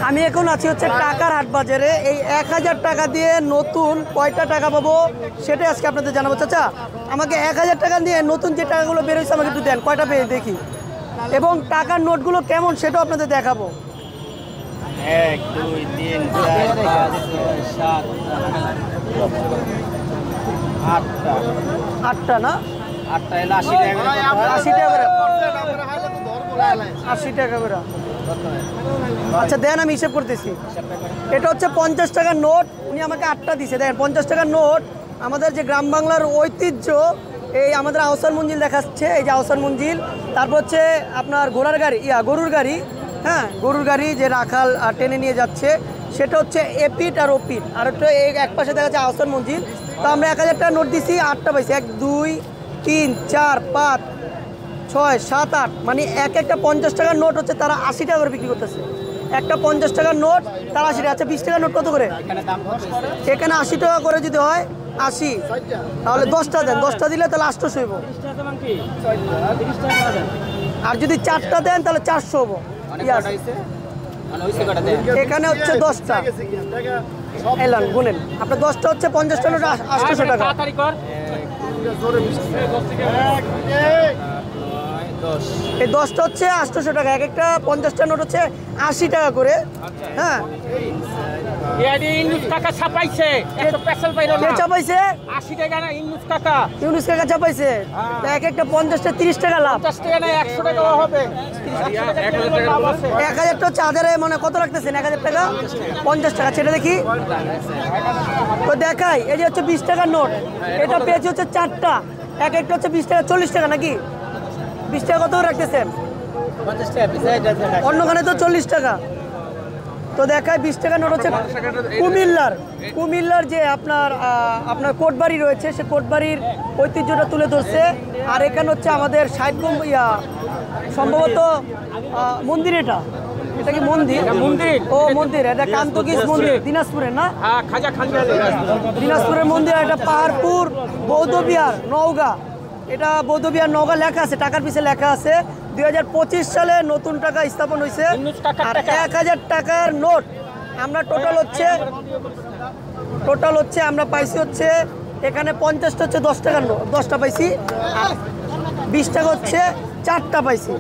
আমি এখন আছি হচ্ছে টাকার হাট বাজারে। এই 1000 টাকা দিয়ে নতুন কয়টা টাকা পাবো সেটাই আজকে আপনাদের জানাবো। চাচা, আমাকে 1000 টাকা দিয়ে নতুন যে টাকাগুলো বেরোচ্ছে আমাকে একটু দেন, কয়টা পেয়ে দেখি, এবং টাকার নোটগুলো কেমন সেটাও আপনাদের দেখাবো। 1 2 3 4 5 6 7 8টা না 8টা এলো 80 টাকা করে। 80 টাকা করে, 80 টাকা করে। আচ্ছা দেন, আমি হিসেব করতেছি। এটা হচ্ছে 50 টাকার নোট, উনি আমাকে 8টা দিছে। দেখেন 50 টাকার নোট, আমাদের যে গ্রাম বাংলার ঐতিহ্য, এই আমাদের আহসান মঞ্জিল দেখাচ্ছে, এই যে আহসান মঞ্জিল। তারপর হচ্ছে আপনার ঘোড়ার গাড়ি, গরুর গাড়ি, হ্যাঁ গরুর গাড়ি যে রাখাল টেনে নিয়ে যাচ্ছে, সেটা হচ্ছে এপিট আর ওপিট। আর একটা এক পাশে দেখা যাচ্ছে আহসান মঞ্জিল। তো আমরা 1000 টাকার নোট দিছি, 8টা পাইছি। 1 2 3 4 5 6 7 8, মানে একটা 50 টাকার নোট হচ্ছে তারা 80 টাকা করে বিক্রি করতেছে। একটা 50 টাকার নোট তারা 80 টাকা। আচ্ছা 20 টাকার নোট কত করে? এখানে 80 টাকা করে যদি হয় 80, তাহলে 10টা দেন। 10টা দিলে তাহলে 800 হইব। আর যদি 4টা দেন তাহলে 400 হবো। এখানে হচ্ছে 10টা, এলান গুনেন আপনার। 10টা হচ্ছে 50টা নোট 800 টাকা। এই 10টা হচ্ছে 800 টাকা। একটা 50টা নোট হচ্ছে 80 টাকা করে। হ্যাঁ ইউনুস কাকা ছাপাইছে, একটা স্পেশাল পাইলো না। কে ছাপাইছে? 80 টাকা না ইউনুস কাকা। ইউনুস কাকা ছাপাইছে। একটা 50টা 30 টাকা লাভ। 50 টাকা না 100 টাকা হবে। 1000টা হচ্ছে হাজারে, মানে কত রাখতেছেন? 1000 টাকা 50 টাকা। সেটা দেখি তো দেখাই। এই যে হচ্ছে 20 টাকার নোট, এটা পেয়েছে হচ্ছে 4টা। একটা হচ্ছে 20 টাকা 40 টাকা নাকি? 20 টাকা কত রাখতেছেন? 50 টাকা পিস। অন্যখানে তো 40 টাকা। তো দেখায় 20 টাকা নোট হচ্ছে কুমিল্লার যে আপনার কোটবাড়ি রয়েছে, সে কোটবাড়ির ঐতিহ্যটা তুলে ধরছে। আর এখানে হচ্ছে আমাদের সম্ভবত মন্দির। এটা কি মন্দির? ও মন্দির, এটা কান্তকিস মন্দির, দিনাজপুরের না? খাজা খান দিনাজপুরের মন্দির। এটা পাহাড়পুর বৌদ্ধবিহার নওগাঁ। এটা বৌদ্ধবিহার নওগাঁ লেখা আছে, টাকার পিছে লেখা আছে। 2025 সালে নতুন টাকা স্থাপন হয়েছে। আর 1000 টাকার নোট আমরা টোটাল হচ্ছে আমরা পাইছি হচ্ছে এখানে 50টা হচ্ছে 10 টাকার নোট, 10টা পাইছি। আর 20 টাকা হচ্ছে 4টা পাইছি।